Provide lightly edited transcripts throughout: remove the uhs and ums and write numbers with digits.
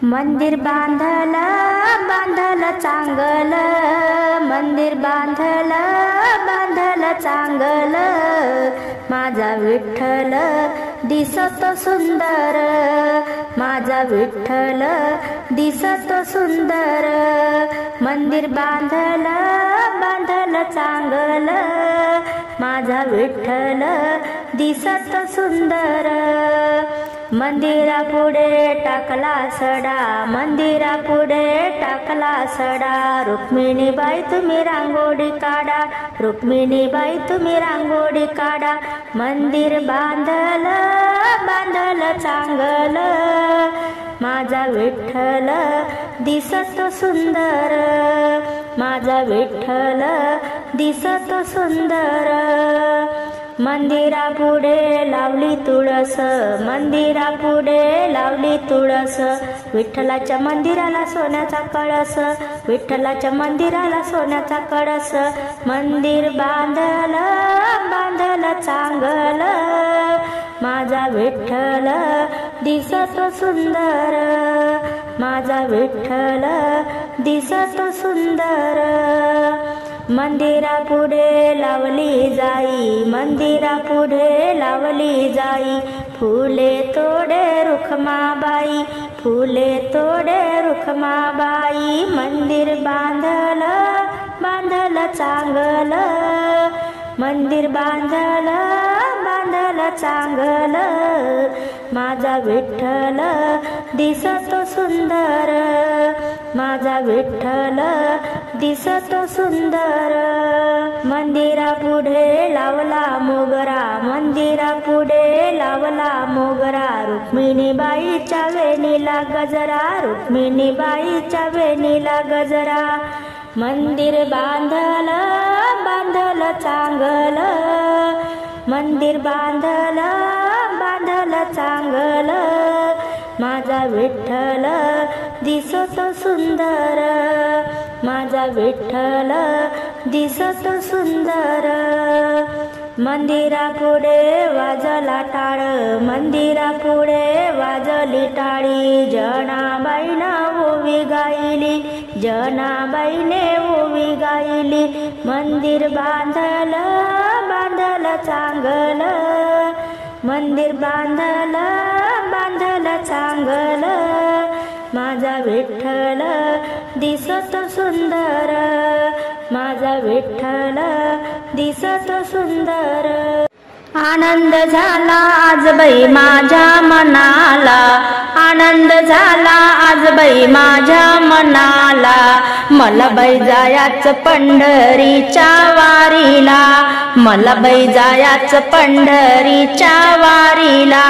मंदिर बांधलं बांधलं चांगलं, मंदिर बांधलं चांगलं, माझा विठ्ठल दिसतो सुंदर, माझा विठ्ठल दिसतो सुंदर। मंदिर बांधलं चांगलं, माझा विठ्ठल दिसतो सुंदर। मंदिरापुढे टाकला सडा, मंदिरापुढे टाकला सडा, रुक्मिणीबाई तुम्ही रांगोळी काढा, रुक्मिणीबाई तुम्ही रांगोळी काढा। मंदिर बांधलं चांगलं, माझा विठ्ठल दिसतो सुंदर, माझा विठ्ठल दिसतो सुंदर। मंदिरापुढे लावली तुळस, मंदिरापुढे लावली तुळस, विठ्ठलाच्या मंदिराला सोन्याचा कळस, विठ्ठलाच्या मंदिराला सोन्याचा कळस। मंदिर बांधलं चांगलं, माझा विठ्ठल दिसतो सुंदर, माझा विठ्ठल दिसतो सुंदर। मंदिरापुढे लावली जाई, मंदिरापुढे लावली जाई, फुले तोडे रुखमाबाई, फुले तोडे रुखमाबाई। मंदिर बांधलं चांगलं, मंदिर बांधलं चांगलं, माझा विठ्ठल दिसतो सुंदर, माझा विठ्ठल दिसतो सुंदर। मंदिरापुढे लावला मोगरा, मंदिरापुढे लावला मोगरा, रुक्मिणीबाईच्या वेणीला गजरा, रुक्मिणीबाईच्या वेणीला गजरा। मंदिर बांधलं चांगलं, मंदिर बांधलं चांगलं, माझा विठ्ठल दिसतो सुंदर, माझा विठ्ठल दिसतो सुंदर। मंदिरापुढे वाजला टाळ, मंदिरापुढे वाजली टाळी, जनाबाईनं ओवी गायली, जनाबाईने ओवी गायली। मंदिर बांधलं चांगलं, मंदिर बांधलं चांगलं, माझा विठ्ठल दिसतो सुंदर, माझा विठ्ठल दिसतो सुंदर। आनंद झाला आज बाई माझ्या मनाला, आनंद झाला आज बाई माझ्या मनाला, मला बाई जायाचं पंढरीच्या वारीला, मला बाई जायाचं पंढरीच्या वारीला।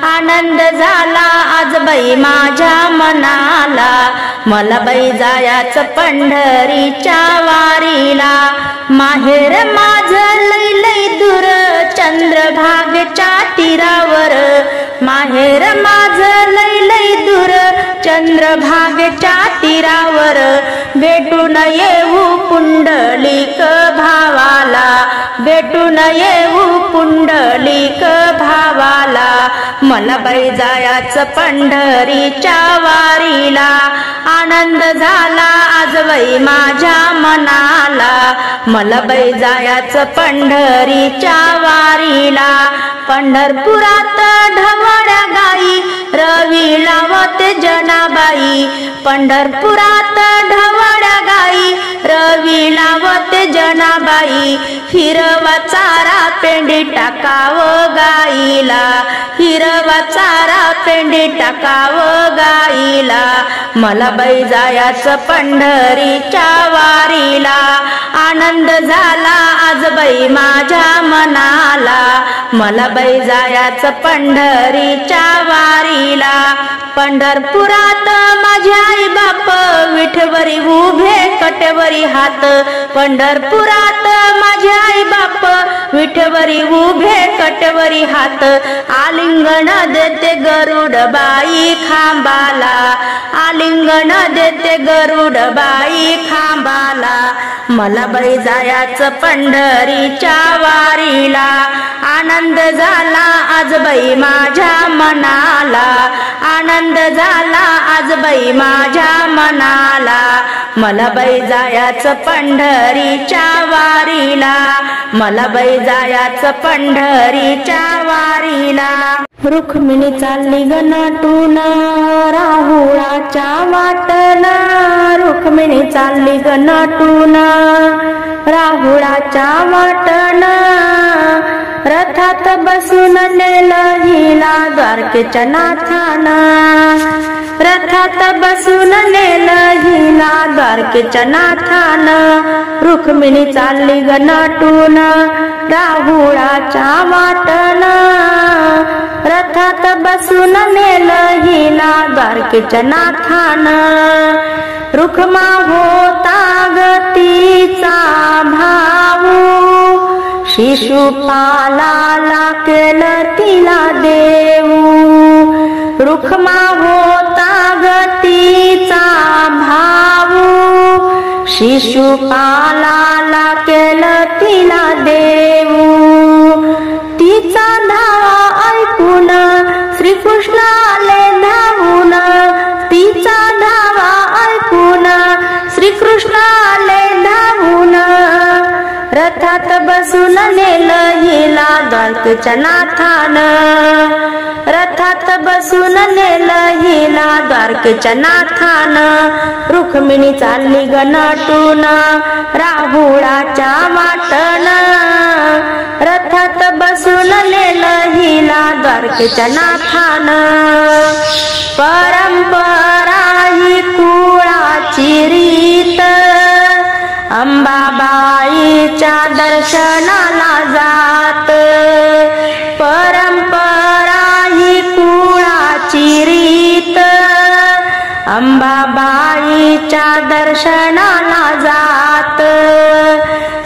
आनंद झाला आज बाई माझ्या मनाला, मला बाई जायाचं पंढरीच्या वारीला। माहेर माझं लई दूर चंद्रभागेच्या तीरावर, माहेर माझं लई दूर चंद्रभागेच्या तीरावर, भेटून येऊ पुंडलिक भावाला, भेटून येऊ पुंडलिक भावाला। मला बाई जायाचं पंढरीच्या वारीला, आनंद झाला आज बाई माझ्या मनाला, मला बाई जायाचं पंढरीच्या वारीला। पंढरपुरात ढवळ्या गाई रवी लावते जनाबाई, पंढरपुरात ढवळ्या गाई रवी लावते जनाबाई, हिरवा चारा पेंडी टाकावं गाईला, हिरवा चारा पेंडी टाकावं गाईला। मला बाई जायाचं पंढरीच्या वारीला, आनंद झाला आज बाई माझ्या मनाला, मला बाई जायाचं पंढरीच्या वारीला। पंढरपुरात माझ्या आई बाप विठवरी उभे कटेवरी हात, पंढरपुरात माझ्या आई बाप विठवरी उभे कटेवरी हात, आलिंगन देते गरुड बाई खांबाला, आलिंगन देते गरुड बाई खांबाला, मला बाई जायाचं पंढरीच्या वारीला, आनंद झाला आज बाई माझ्या मनाला, आनंद झाला आज बाई माझ्या मनाला, मला बाई जायाचं पंढरीच्या वारीला, मला बाई जायाचं पंढरीच्या वारीला. रुक्मिणी चालली ग नटून राहुळाच्या वाटन, रुक्मिणी चालली ग नटून राहुळाच्या वाटन, रथात बसून नेलं हिला द्वारकेच्या नाथान, रथात बसून नेलं हिला द्वारकेच्या नाथान, रुक्मिणी चालली ग नटून राहुळाच्या वाटन, रथात बसून नेलं हिला द्वारकेच्या नाथान. रुक्मा होता गतीचा भाऊ, शिशुपालाला केलं तिला देऊ, रुक्मा होता गतीचा भाऊ, शिशुपालाला केलं तिला देऊ, तिचा धावा ऐकून श्रीकृष्ण आले धावून, तिचा धावा ऐकून श्रीकृष्ण आले धावून, रथात बसून नेलं हिला द्वारकेच्या नाथान, रथात बसून नेलं हिला द्वारकेच्या नाथान, रुक्मिणी चालली ग नटून राहुळाच्या वाटन, रथात बसून नेलं हिला द्वारकेच्या नाथान. परंपरा ही कुळाची रीत, अंबाबाईच्या दर्शनाला जात, परंपरा ही कुळाची रीत, अंबाबाईच्या दर्शनाला जात,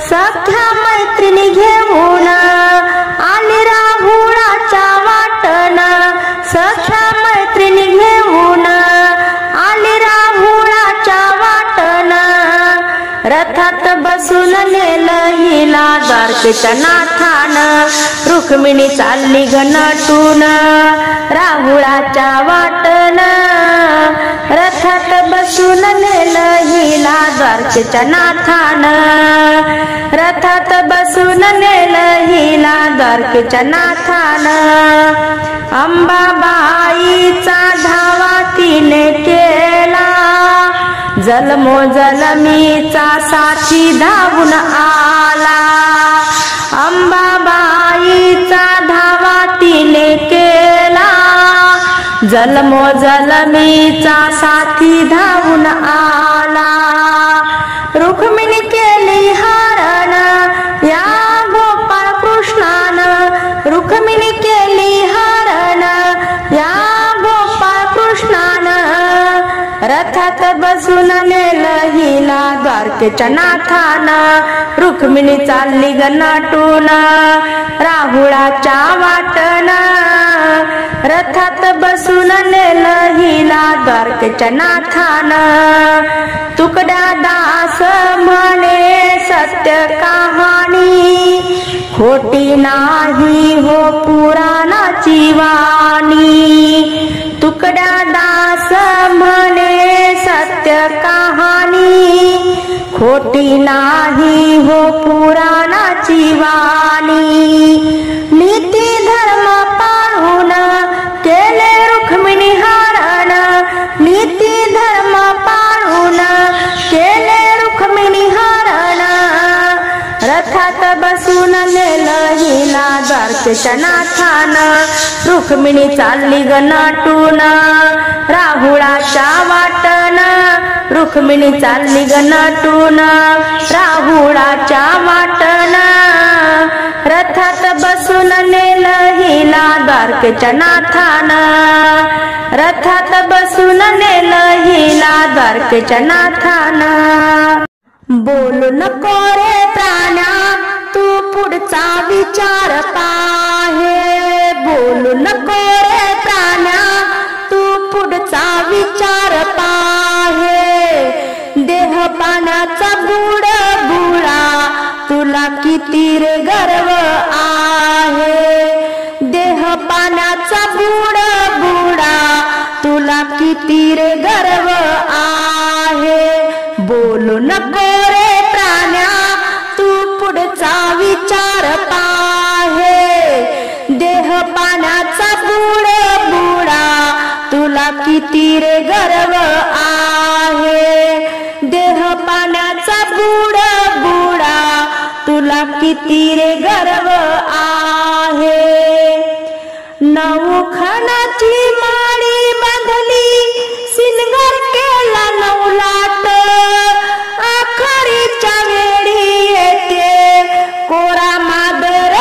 सख्या मैत्रिणी घेऊन आली राहुळाच्या वाटन, सख्या मैत्रिणी घेऊन आली राहुळाच्या वाटन, रथात बसून नेलं हिला द्वारकेच्या नाथान, रुक्मिणी चालली ग नटून राहुळाच्या वाटन, रथात बसून नेलं हिला द्वारकेच्या नाथान, रथात बसून नेलं हिला द्वारकेच्या नाथान. अंबाबाईचा धावा तिने केला, जन्मो जन्मीचा साथी धावून आला, अंबाबाईचा धावा तिने केला, जन्मो जन्मीचा साथी धावून आला, रुक्मिणी केली हरण या गोपाळ कृष्णान, रुक्मिणी केली हरण या गोपाळ कृष्णान, रथात बसून नेलं हिला द्वारकेच्या नाथान, रुक्मिणी चालली ग नटून राहुळाच्या वाटन, रथात बसून नेलं हिला द्वारकेच्या नाथान. तुकडा दास म्हणे सत्य कहाणी, खोटी नाही हो पुराणाची वाणी, तुकडा दास म्हणे सत्य कहाणी, खोटी नाही हो पुराणाची वाणी, नीती धर्म पाळून केले रुक्मिणी हरण, नीती धर्म पाळून केले रुक्मिणी हरण, रथात बसून नेलं हिला द्वारकेच्या नाथान, रुक्मिणी चालली ग नटून राहुळाच्या वाटन, रुक्मिणी चालली ग नटून राहुळाच्या वाटन, रथात बसून नेलं हिला द्वारकेच्या नाथान, रथात बसून नेलं हिला द्वारकेच्या नाथान. बोलू नको रे प्राण्या तू पुढचा विचार पाहे, बोलू नको रे प्राण्या तू पुढचा विचार पाहे, किती रे गर्व आहे, देह पाण्याचा बुडा बुडा तुला किती रे गर्व आहे. बोलू नको रे प्राण्या तू पुढचा विचार पाहे, देह पाण्याचा बुडा बुडा तुला किती रे गर्व आहे, देह पाण्याचा बुडा बुडा तुला किती रे गर्व आहे. नऊ खानाची माळी बांधली सिंगार केला नवलाट, आखरीच्या वेळी येते कोरा मादर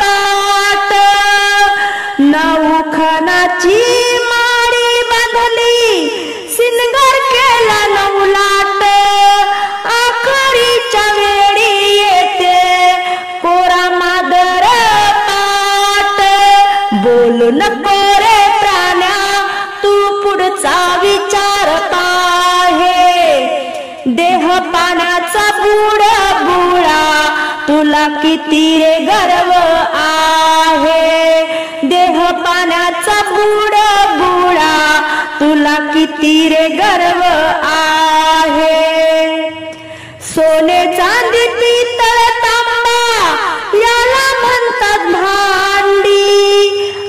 पाट. नऊ खानाची माळी बांधली सिंगार केला नवलाट, आखरीच्या वेळी येते कोरा मादर पाट. बोलू नको रे प्राण्या तू पुढचा विचार पाहे, देह पाण्याचा बुडा बुडा तुला किती रे गर्व आहे, देह पाण्याचा बुडा बुडा तुला किती रे गर्व आहे. सोने चांदी पितळ तांबा याला म्हणतात भांडी,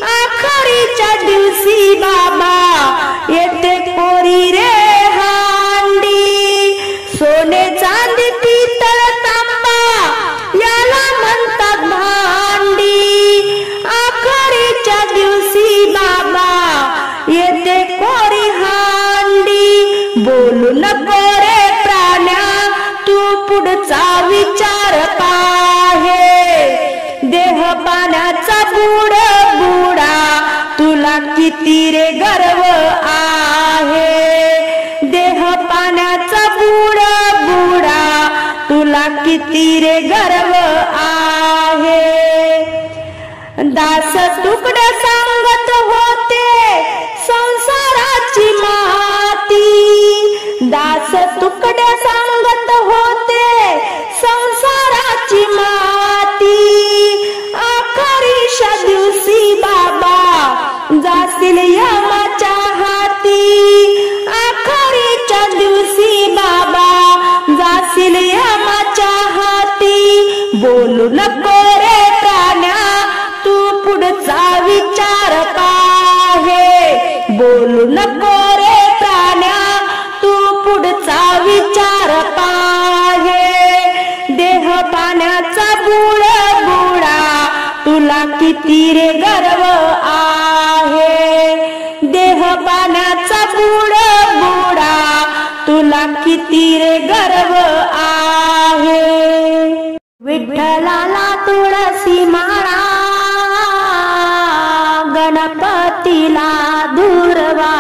आखरीच्या दिवशी बाबा येते कोरी रे हांडी. सोने चांदी पितळ तांबा याला म्हणतात भांडी, आखरीच्या दिवशी बाबा येते कोरी हांडी. बोलू नको रे प्राण्या तू पुढचा विचार पाहे, देह पाण्याचा बुडा बुडा तुला किती रे गर्व आहे, देह पाण्याचा बुडा बुडा तुला किती रे गर्व आहे. दास तुकडे सांगत होते संसाराची माती, दास तुकडे सांगत होते संसाराची माती, आखरीच्या दिवशी बाबा जातील यमाच्या हाती, आखरीच्या दिवशी बाबा जातील यमाच्या हाती. बोलू नको रे प्राण्या तू पुढचा विचार पाहे, बोलू नको रे प्राण्या तू पुढचा विचार पाहे, देह पाण्याचा बुडा बुडा तुला किती रे गर्व आहे, देह पाण्याचा बुडा बुडा तुला किती रे गर्व आहे. विठ्ठलाला तुळशी माळा गणपतीला दुर्वा,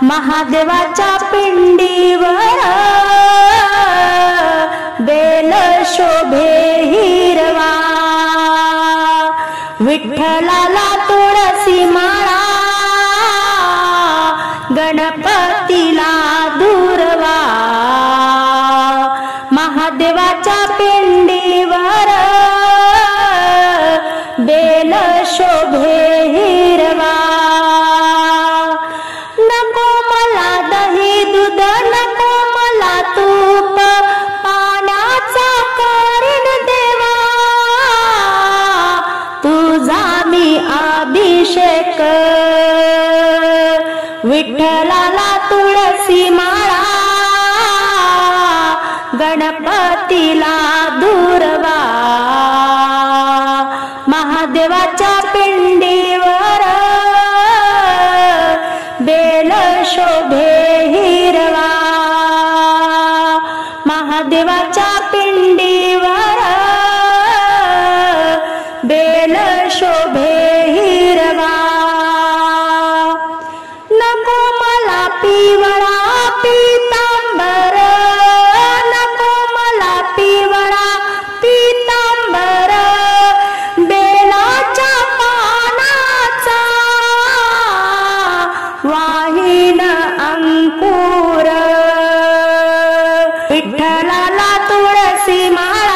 महादेवाच्या पिंडीवर बेल शोभे हिरवा. विठ्ठलाला तुळशी माळा गणपतीला दुर्वा, महादेवाच्या पिंडीवर बेल शोभे हिरवा. नको मला दही दूध नको मला तूप, पाण्याचा करीन देवा तुझा मी अभिषेक. विठ्ठलाला तुळशी माळा गणपतीला दुर्वा, महादेवाच्या पिंडीवर बेल शोभे हिरवा, महादेवाच्या पिंडीवर बेल शोभे हिरवा. नको मला पिवळा पितांबर, नको मला पिवळा पितांबर, बेलाच्या पानाचा वाहीन अंकुर. विठ्ठलाला तुळशी माळा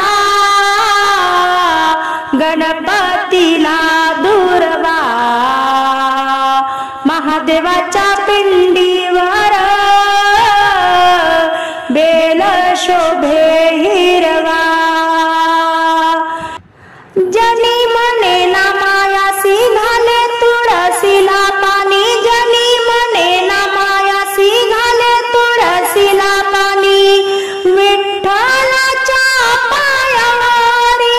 पिंडीवर बेल शोभे हिरवा जनी मने ना मायासी घाले तुळसीला पाणी जनी मने ना मायासी घाले तुळसीला पाणी विठ्ठलाच्या पायावरी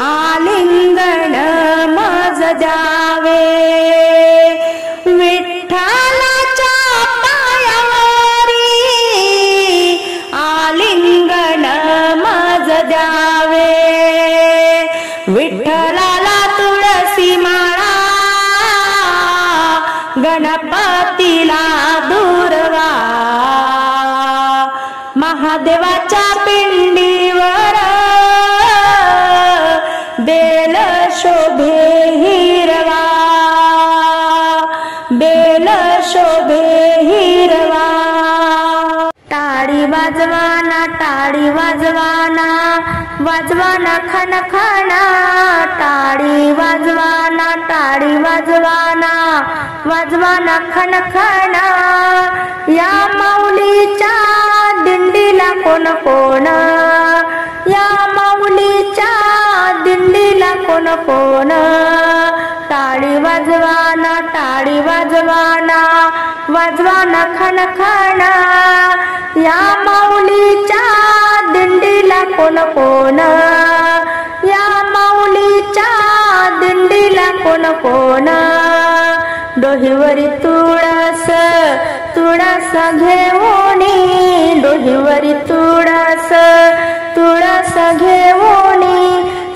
आलिंगन मज द्यावे विठ्ठलाच्या पायावरी आलिंगन मज द्यावे विठ्ठलाला तुळसी माळा गणपतीला दुर्वा महादेवाच्या पिंडीवर बेल शोभे हिरवा बेल शोभे हिरवा टाळी वाजवाना वाजवाना खणखणा टाळी वाजवाना वाजवाना खणखणा या माऊलीच्या दिंडीला कोण कोण या माऊलीच्या दिंडीला कोण कोण टाळी वाजवाना वाजवाना खणखणा या माऊलीच्या दिंडीला कोण कोण या माऊलीच्या दिंडीला कोण कोण डोहीवरी तुळस घेऊनी डोहीवरी तुळस घेऊनी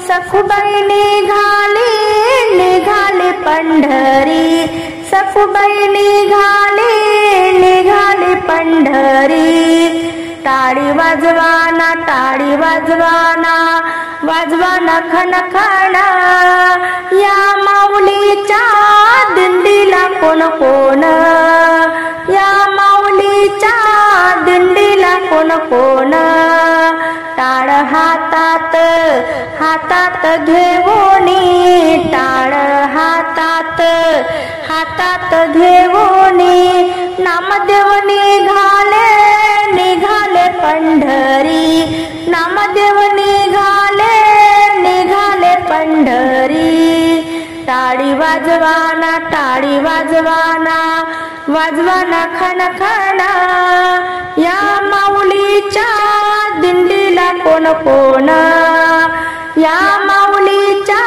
सखुबाई निघाली पंढरी सखुबाई निघाली पंढरी टाळी वाजवाना खणखणा या माऊलीच्या दिंडीला कोण कोण या माऊलीच्या दिंडीला कोण कोण टाळ हातात घेऊनी टाळ हातात घेऊनी नामदेव निघाले पंढरी नामदेव निघाले पंढरी टाळी वाजवाना खणखणा या माऊलीच्या दिंडीला कोण कोण या माऊलीच्या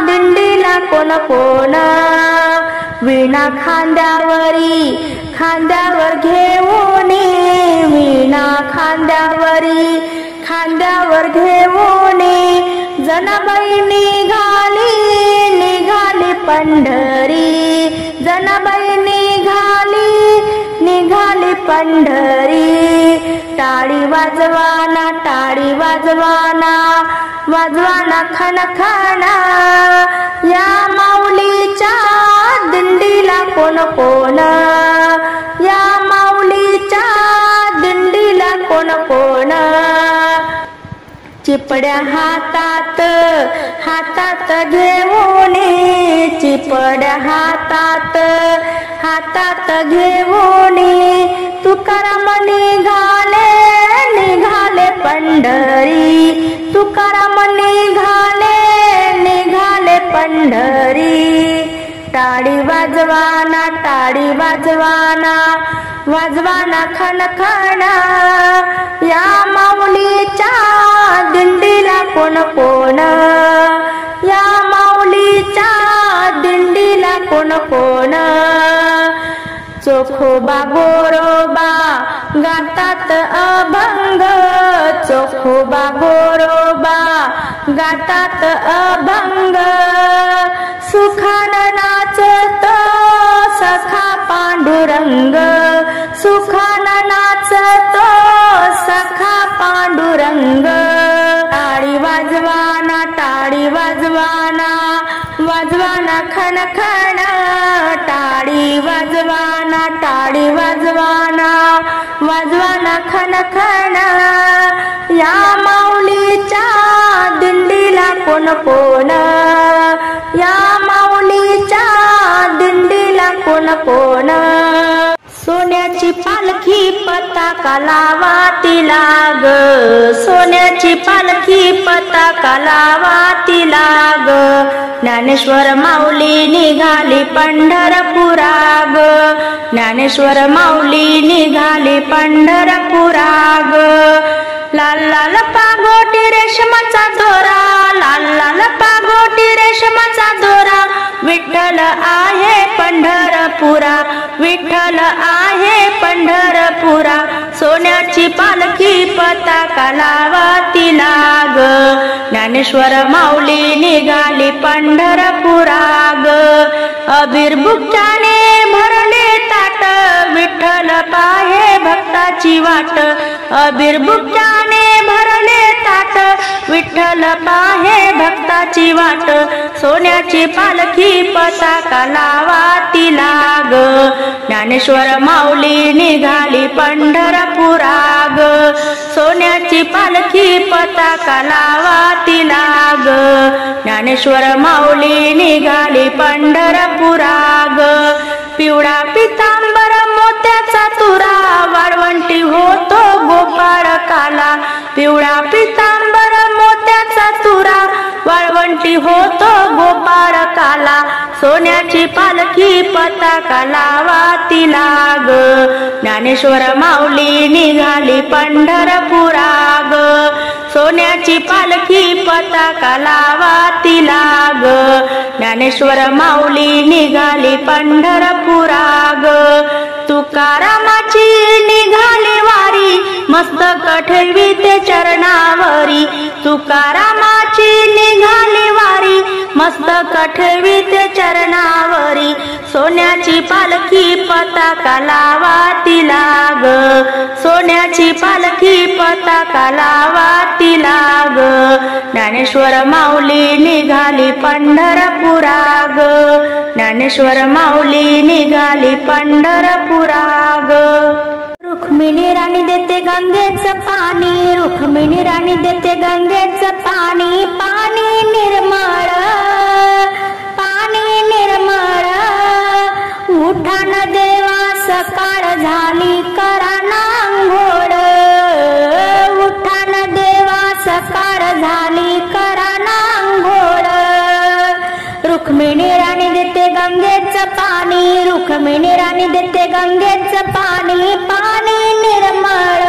दिंडीला कोण कोण वीणा खांद्यावर घेऊनी वीणा खांद्यावर घेऊनी जनाबाई निघाली पंढरी जनाबाई निघाली पंढरी टाळी वाजवाना खणखणा या माऊलीच्या दिंडीला कोण कोण या माऊलीच्या दिंडीला कोण कोण चिपड्या हातात घेऊनी चिपड्या हातात घेऊनी तुकाराम निघाले पंढरी तुकाराम निघाले पंढरी टाळी वाजवाना खणखणा या माऊलीच्या दिंडीला कोण कोण या माऊलीच्या दिंडीला कोण कोण चोखोबा गोरोबा गातात अभंग चोखोबा गोरोबा गातात अभंग सुखान नाचत सखा पांडुरंग सुखान नाचत सखा पांडुरंग टाळी वाजवाना खणखणा टाळी वाजवाना खणखणा या माऊलीच्या दिंडीला कोण कोण या माऊलीच्या दिंडीला वाटेला कोण कोण. सोन्याची पालखी पताका लावा तिला ग, सोन्याची पालखी पताका लावा तिला ग. ज्ञानेश्वर माऊली निघाली पंढरपुरा ग, ज्ञानेश्वर माऊली निघाली पंढरपुरा ग. लाल लाल पागोटी रेशमाचा दोरा, लाल लाल पागोटी रेशमाचा दोरा. विठ्ठल आहे पंढरपुरा, विठ्ठल आहे पंढरपुरा. सोन्याची पालखी पताका लावा तिला ग, ज्ञानेश्वर माऊली निघाली पंढरपुरा ग. अबीर बुक्याने भरले ताट, विठ्ठल पाहे भक्ताची वाट. अबीर बुक्याने भरले ताट, विठ्ठल पाहे भक्ताची वाट. सोन्याची पालखी पताका लावा तिला ग, ज्ञानेश्वर माऊली निघाली पंढरपुरा ग. सोन्याची पालखी पताका लावा तिला ग, ज्ञानेश्वर माऊली निघाली पंढरपुरा ग. पिवळा पितांबर मोत्याचा तुरा, वाळवंटी होतो गोपाळ काला. पिवळा पितांबर मोत्याचा तुरा, वाळवंटी होतो गोपाळ काला. सोन्याची पालखी पताका लावा तिला ग, ज्ञानेश्वर माऊली निघाली पंढरपुरा ग. सोन्याची पालखी पताका लावा तिला ग, ज्ञानेश्वर माऊली निघाली पंढरपुरा ग. तुकारामाची निघाली वारी, मस्तक ठेवी ते चरणावरी. तुकारामाची निघाली वारी, मस्तक ठेवी ते चरणावरी. सोन्याची पालखी पताका लावा तिला ग, सोन्याची पालखी पताका लावा तिला ग. ज्ञानेश्वर माऊली निघाली पंढरपुरा ग, ज्ञानेश्वर माऊली निघाली पंढरपुरा ग. रुक्मिणी राणी देते गंगेचं पाणी, रुक्मिणी राणी देते गंगेचं पाणी. पाणी निर्मळ, पाणी निर्मळ. उठान देवा सकाळ झाली करा नांघोळ, उठान देवा सकाळ झाली करा नांघोळ. रुक्मिणी राणी देते गंगेचं पाणी, रुक्मिणी राणी देते गंगेचं पाणी. पाणी निर्मळ.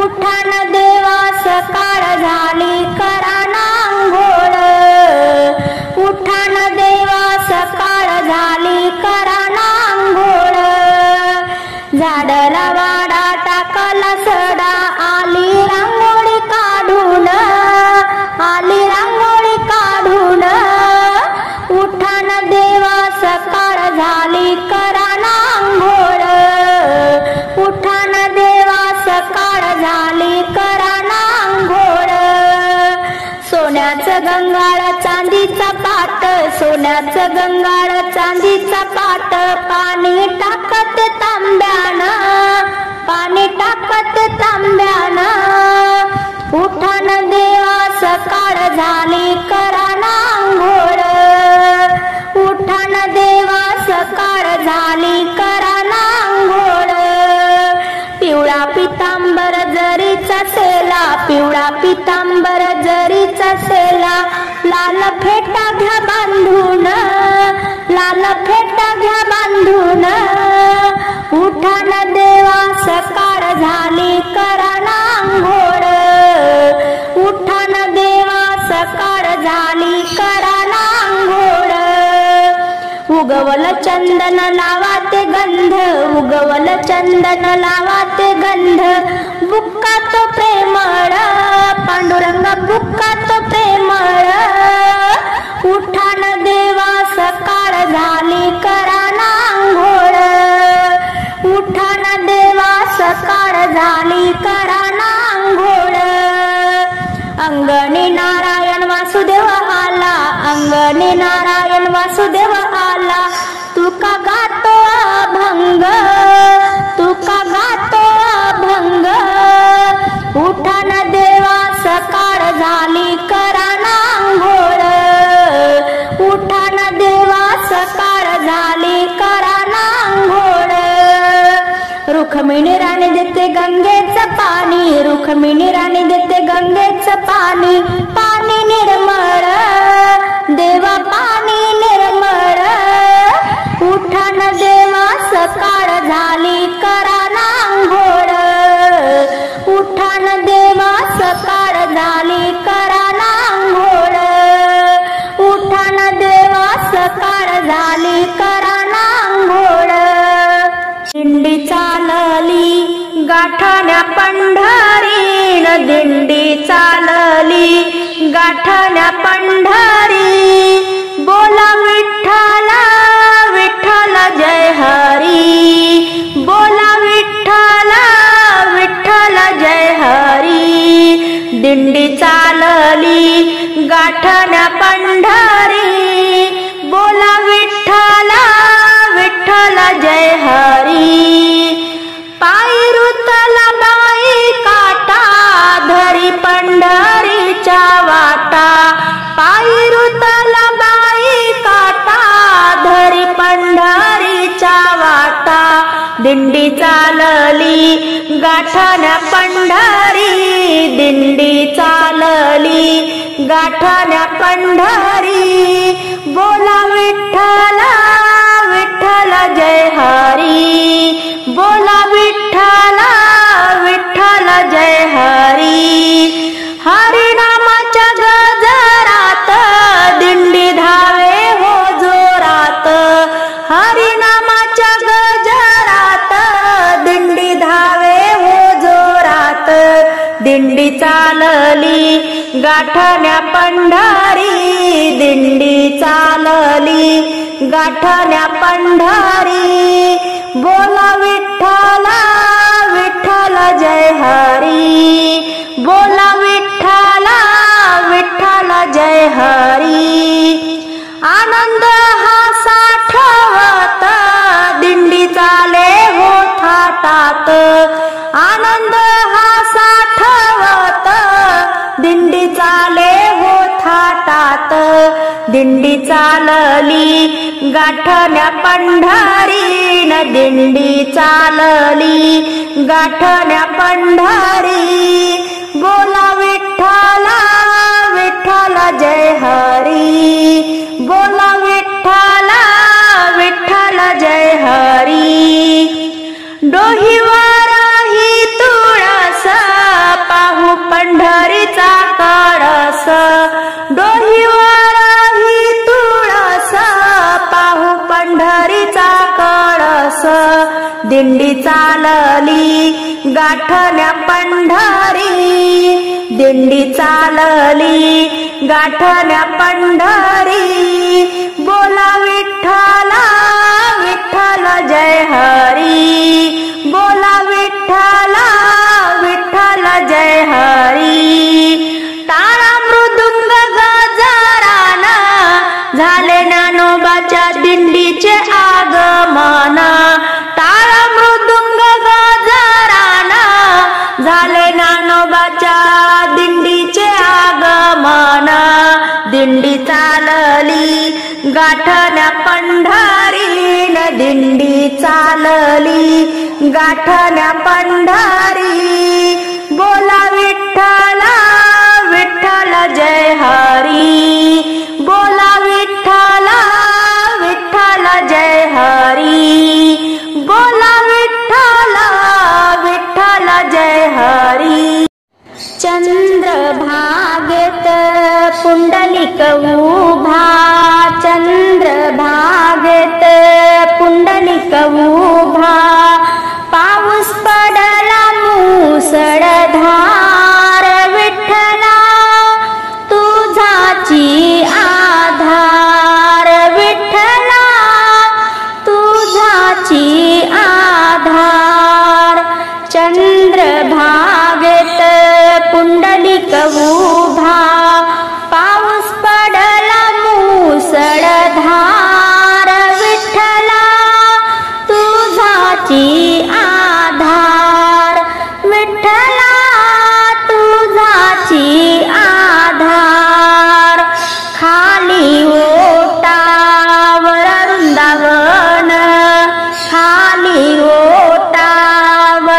उठान देवा सकाळ झाली करा नांघोळ, उठान देवा सकाळ झाली करा नांघोळ. झाडला वाडा टाकला सडा, आली रांगोळी काढून, आली रांगोळी काढून. उठान देवा सकाळ झाली करा नांघोळ, उठान देवा सकाळ झाली करा नांघोळ. सोन्याचं गंगाळ चांदीचा पाट, सोन्याचं गंगाळ चांदीचा पाट. पाणी टाकत तांब्यानं, पाणी टाकत तांब्यानं. उठान देवा सकाळ झाली करा नांघोळ, उठान देवा सकाळ झाली करा नांघोळ. पिवळा पितांबर जरीचा सेला, पिवळा पितांबर जरीचा सेला. लाल फेटा घ्या बांधून, लाल फेटा घ्या बांधून. उठान देवा सकाळ झाली करा नांघोळ, उठान देवा सकाळ झाली करा नांघोळ. उगवल चंदन लावा ते गंध, उगवल चंदन लावा ते गंध. बुक्का तो प्रेमळ, पांडुरंग बुक्का तो प्रेमळ. उठान देवा सकाळ झाली करा नांघोळ, उठान देवा सकाळ झाली करा नांघोळ. अंगणी नारायण वासुदेव आला, अंगणी नारायण वासुदेव आला. तुका गातो अभंग, तुका गातो अभंग. उठान देवा सकाळ झाली करा नांघोळ, उठान देवा सकाळ झाली रुक्मिणी राणी देते गंगेचं पाणी, रुक्मिणी राणी देते गंगेचं पाणी, पाणी निर्मळ देवा पाणी निर्मळ, उठान देवा सकाळ झाली करा ना अंघोळ, उठान देवा सकाळ झाली करा ना अंघोळ, उठान देवा सकाळ झाली करा ना अंघोळ. दिंडी चालली गाठण्या पंढरीन, दिंडी चालली गाठण्या पंढरी, बोला विठ्ठला विठ्ठल जय हरी, बोला विठ्ठला विठ्ठल जय हरी. दिंडी चालली गाठण्या पंढरी, बोला विठ्ठला विठ्ठल जय हरी. पायी रुतला बाई काटा धरी पंढरीच्या वाटा, पायी रुतला बाई काटा धरी पंढरीच्या वाटा, दिंडी चालली गाठण्या पंढरी, दिंडी चालली गाठण्या पंढरी, बोला विठ्ठला विठ्ठल जय हरी, बोला विठ्ठला विठ्ठल जय हरी. हरिनामाच्या गजरात दिंडी धावे हो जोरात, हरिनामाच्या गजरात दिंडी धावे हो जोरात, दिंडी चालली गाठण्या पंढरी, दिंडी चालली गाठण्या पंढरी, बोला विठ्ठला विठ्ठल जय हरी, बोला विठ्ठला विठ्ठल जय हरी. आनंद हा साठवत दिंडी चाले हो थाटात, आनंद हा साठवत दिंडी चाले हो थाटात, दिंडी चालली गाठण्या पंढरी न, दिंडी चालली गाठण्या पंढरी, बोला विठ्ठला विठ्ठल जय हरी, बोला विठ्ठला विठ्ठल जय हरी. डोहीवर ही तुळस पाहू पंढरीचा कळस, डोहीवर ही तुळस पाहू पंढरीचा कळस, दिंडी चालली गाठण्या पंढरी, दिंडी चालली गाठण्या पंढरी, बोला विठ्ठला विठ्ठल जय हरी, बोला विठ्ठला विठ्ठल जय हरी. टाळा मृदुंग गजरान झाले ज्ञानोबाच्या दिंडीचे आगमन, टाळा मृदुंग गजरान झाले ज्ञानोबाच्या दिंडीचे आगमन, दिंडी चालली गाठण्या पंढरी न, दिंडी चालली गाठण्या पंढरी, बोला विठ्ठला विठ्ठल जय हरी, बोला विठ्ठला विठ्ठल जय हरी, बोला विठ्ठला विठ्ठल जय हरी. चंद्रभागेत पुंडलिक उभा, चंद्रभागेत पुंडलिक उभा, पाऊस पडला मुसळधार, विठ्ठला तुझाची आधार, विठ्ठला तुझाची आधार. चंद्रभागेत पुंडलिक उभा, पाऊस पडला मुसळधार, विठ्ठला तुझाची आधार, विठ्ठला तुझाची आधार. खाली ओटावर वृंदावन, खाली ओटावर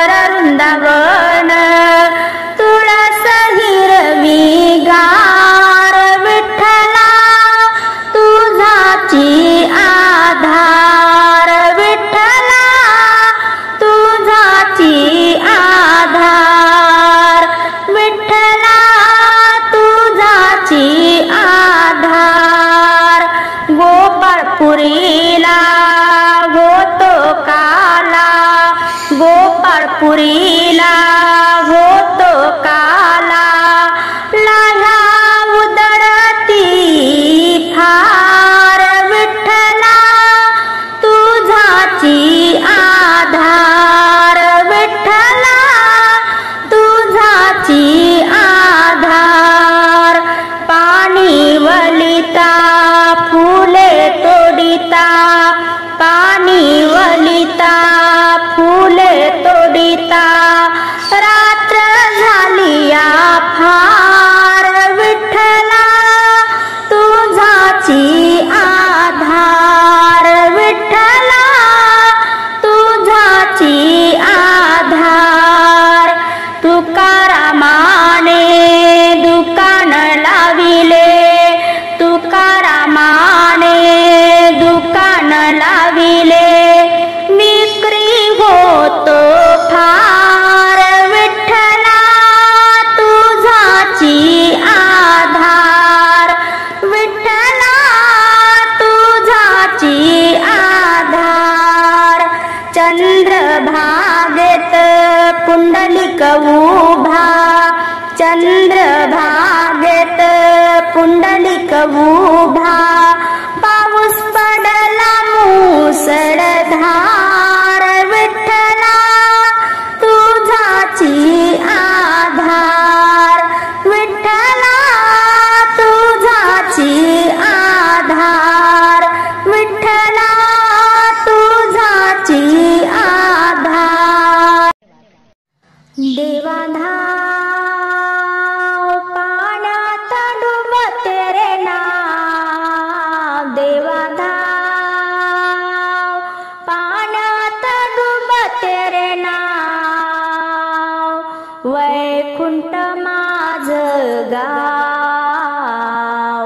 पुरीला होतो काला लाह्या उदळती फार विठ्ठला तुझाची आधार विठ्ठला तुझाची आधार पाणी वलिता फुले तोडिता पाणी वलिता फुले तोडिता रात्र झाली या फार विठ्ठला तुझाची आधार विठ्ठला तुझाची आधार तुकारामाने दुकान लाविले तुकारामाने दुकान लाविले विक्री होतो फार विठ्ठला तुझाची आधार विठ्ठला तुझाची आधार चंद्रभागेत पुंडलिक उभा चंद्रभागेत पुंडलिक उभा पाऊस पडला मुसळधार विठ्ठला तुझाची आधार विठ्ठला तुझाची आधार विठ्ठला तुझाची आधार देवाधाव पाण्यात डुबते रे नाव देवाधाव पाण्यात डुबते रे नाव वैकुंठ माझं गाव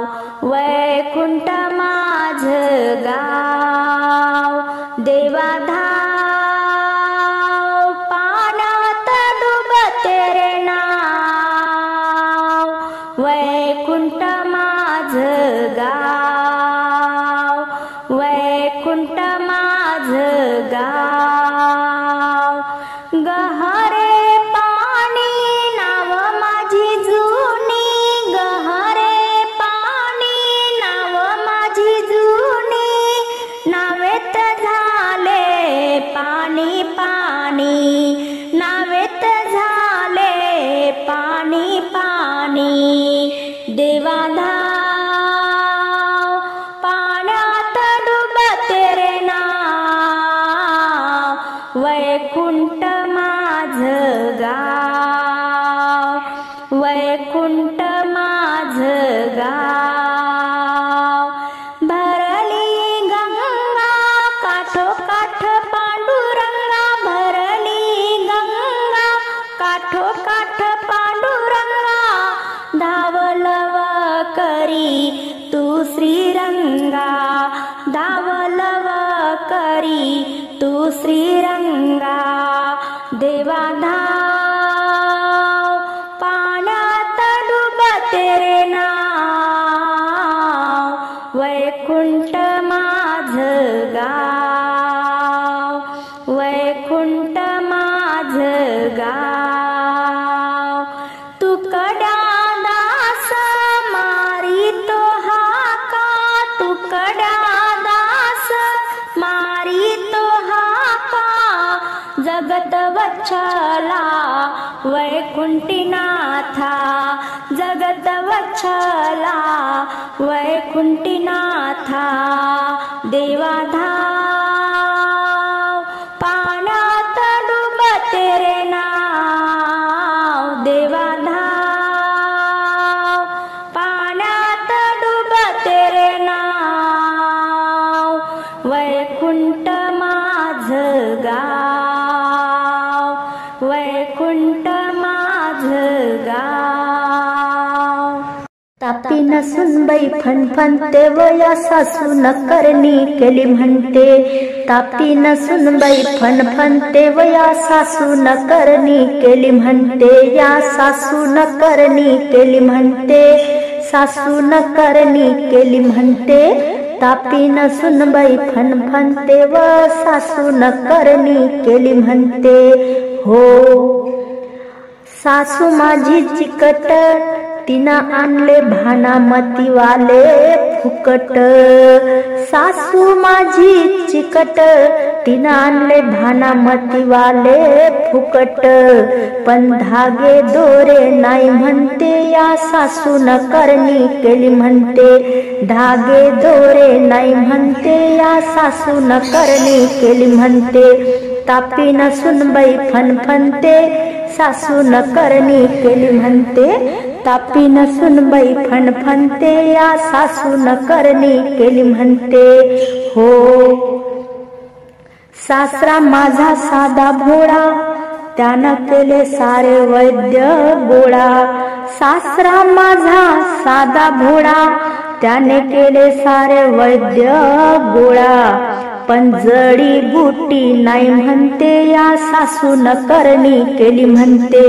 वैकुंठ माझं गाव देवाधाव पाण्यात डुबते रे नाव वैकुंठ माझं गाव वैकुंठ माझं गाव गहरे पाणी नाव माझी जुनी गहरे पाणी नाव माझी जुनी नावेत झाले पाणी पाणी नावेत झाले पाणी पाणी देवाधाव पाण्यात डुबते रे नाव वैकुंठ माझं गाव वैकुंठ माझं गाव भरली गंगा काठोकाठ पांडुरंगा भरली गंगा काठोकाठ पांडुरंगा धावलव करी तू श्रीरंगा धावलव करी तू श्रीरंगा देवाधाव पाण्यात डुबते रे नाव वैकुंठ माझं गाव वैकुंठ माझं गाव तुकड्या दास मारी तो हाका तुकड्या दास मारी तो हाका जगत वच्छला वैकुंठीनाथा जगत वच्छला वैकुंठीनाथा देवाधाव पाण्यात डुबते रे नाव देवाधाव पाण्यात डुबते रे नाव वैकुंठ माझं गाव वैकुंठ माझं गाव तापी नसून बाई फणफणते वया सासू न करणी केली म्हणते तापी नसून बाई फणफणते वया सासू न करणी केली म्हणते या सासू न करणी केली म्हणते सासू न करणी केली म्हणते तापी नसून बाई फणफणते व सासू न करणी केली म्हणते हो. सासू माझी चिकट तिनं आणले भानामतीवाले फुकट. सासू माझी चिकट तिनं आणले भानामतीवाले फुकट. पण धागे दोरे नाही म्हणते या सासून करणी केली म्हणते. धागे दोरे नाही म्हणते या सासून करणी केली म्हणते. तापीन सुनबाई फणफणते सासून करणी केली म्हणते. तापीन सुनबाई फणफणते या सासून करणी केली म्हणते. हो. सासरा माझा साधा भोळा त्यानं केले सारे वैद्य गोळा. सासरा माझा साधा भोळा त्याने केले सारे वैद्य गोळा. पण जडी बुटी नाही म्हणते या सासून करणी केली म्हणते.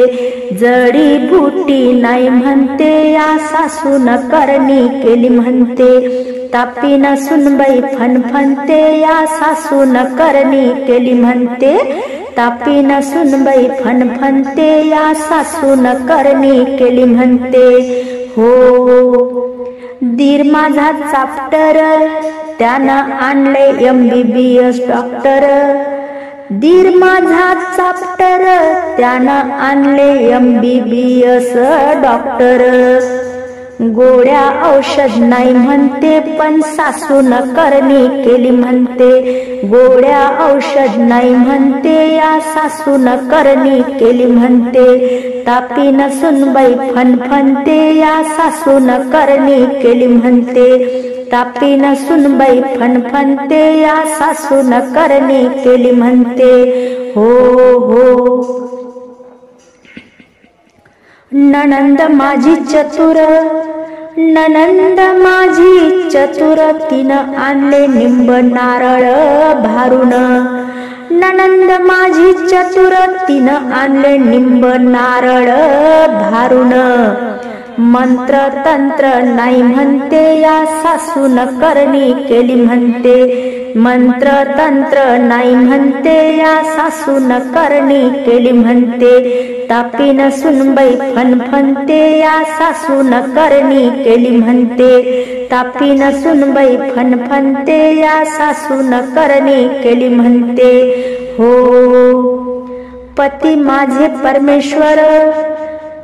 जडी बुटी नाही म्हणते या सासून करणी केली म्हणते. तापीन सुनबाई फणफणते या सासून करणी केली म्हणते. तापीन सुनबाई फणफणते या सासून करणी केली म्हणते. हो. दीर माझा चाप्टर त्यानं आणले MBBS डॉक्टर. दीर माझा चाप्टर त्यानं आणले MBBS डॉक्टर. गोळ्या औषध नाही म्हणते पण सासून करणी केली म्हणते. गोळ्या औषध नाही म्हणते या सासून करणी केली म्हणते. तापीन सुनबाई फणफणते या सासून करणी केली म्हणते. तापीन सुनबाई फणफणते या सासून करणी केली म्हणते. हो हो. नणंद माझी चतुर नणंद माझी चतुर तिनं आणले निंब नारळ भारून. नणंद माझी चतुर तिनं आणले निंब नारळ भारून. मंत्र तंत्र नाही म्हणते या सासून करणी केली म्हणते. मंत्र तंत्र नाही म्हणते या सासून करणी केली म्हणते. तापीन सुनबाई फणफणते या सासून करणी केली म्हणते. तापीन सुनबाई फणफणते या सासून करणी केली म्हणते. हो. पती माझे परमेश्वर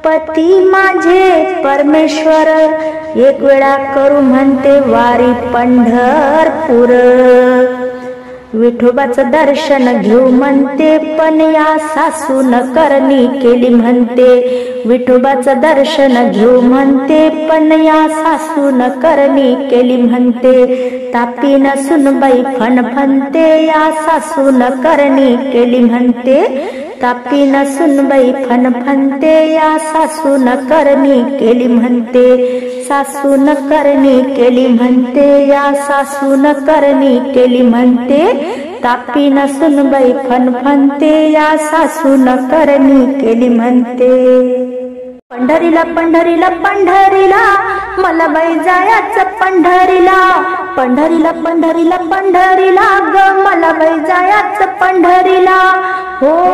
पती माझे परमेश्वर एक वेळा करू म्हणते वारी पंढरपूर. विठोबाचं दर्शन घेऊ म्हणते पण या सासून करणी केली म्हणते. विठोबाचं दर्शन घेऊ म्हणते पण या सासून करणी केली म्हणते. तापीन सुनबाई फणफणते या सासून करणी केली म्हणते. तापीन सुनबाई फणफणते या सासून करणी केली म्हणते. सासून करणी केली म्हणते या सासून करणी केली म्हणते. तापीन सुनबाई फणफणते या सासून करणी केली म्हणते. पंढरीला पंढरीला पंढरीला मला बाई जायचं पंढरीला. पंढरीला पंढरीला पंढरीला ग मला बाई जायचं पंढरीला. हो.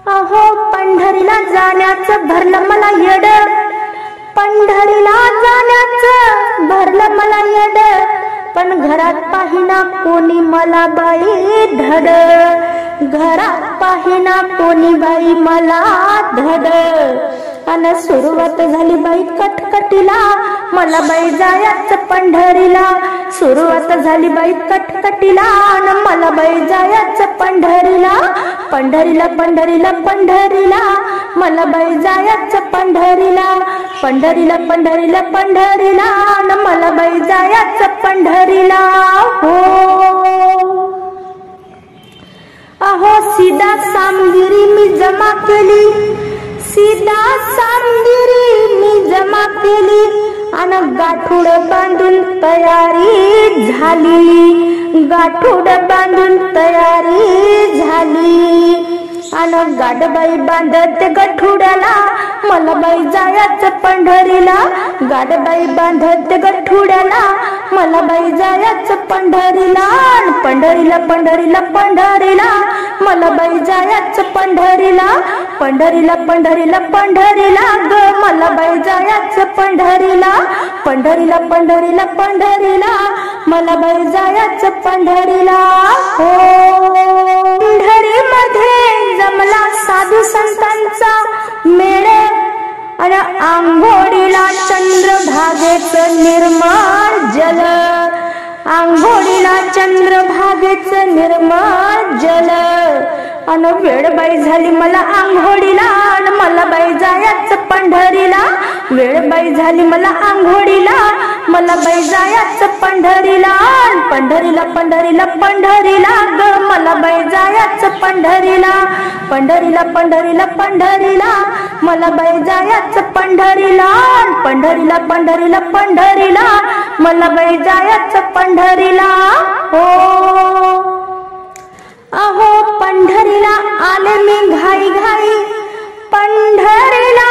अहो पंढरीला जाण्याचं भरलं मला येड. पंढरीला जाण्याचं भरलं मला येड. पण घरात पाहिना कोणी मला बाई धड. घरात पाहिना कोणी बाई मला धड. अन सुरुवात झाली बाई कटकटीला मला बाई जायचं पंढरीला. सुरुवात झाली बाई कटकटीला अन मला बाई जायचं पंढरीला. पंढरीला पंढरीला पंढरीला मला बाई जायचं पंढरीला. पंढरीला पंढरीला पंढरीला अन मला बाई जायचं पंढरीला. हो. अहो सीधा सामगिरी मी जमा केली. सीधा सामगिरी मी जमा केली आणि गाठोड बांधून तयारी झाली. गाठोड बांधून तयारी झाली. आणि गाडबाई बांधत गठुड्याला मला बाई जायचं पंढरीला. गाडबाई बांधत गठुड्याला मला बाई जायचं पंढरीला. पंढरीला पंढरीला पंढरीला मला बाई जायचं पंढरीला, पंढरीला पंढरीला पंढरीला ग, मला बाई जायचं पंढरीला, पंढरीला पंढरीला पंढरीला, मला बाई जायचं पंढरीला. हो पंढरी मध्ये जमला साधू संतांचा मेळ, आणि आंघोळीला चंद्रभागेचं निर्मळ जल, आंघोळीला चंद्रभागेचं निर्मळ जल. अन वेळ बाई झाली मला आंघोळीला, अन मला बाई जायचं पंढरीला, वेळ बाई झाली मला आंघोळीला, मला बाई जायचं पंढरीला, पंढरीला पंढरीला पंढरीला ग, मला बाई जायचं पंढरीला, पंढरीला पंढरीला पंढरीला, मला बाई जायचं पंढरीला, पंढरीला पंढरीला पंढरीला, मला बाई जायचं पंढरीला. हो अहो पंढरीला आले मी घाई घाई, पंढरीला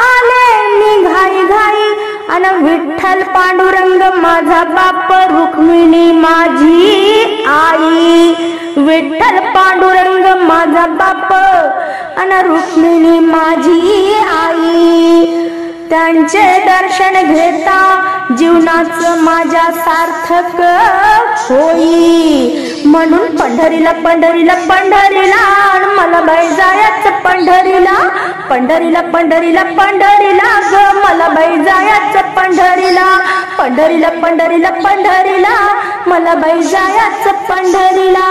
आले मी घाई घाई, अन विठ्ठल पांडुरंग माझा बाप, रुक्मिणी माझी आई, विठ्ठल पांडुरंग माझा बाप, अन रुक्मिणी माझी आई. त्यांचे दर्शन घेता जीवनाचं माझ्या सार्थक होई, म्हणून पंढरीला पंढरीला पंढरीला, मला बाई जायचं पंढरीला, पंढरीला पंढरीला पंढरीला ग, मला बाई जायचं पंढरीला, पंढरीला पंढरीला पंढरीला, मला बाई जायचं पंढरीला.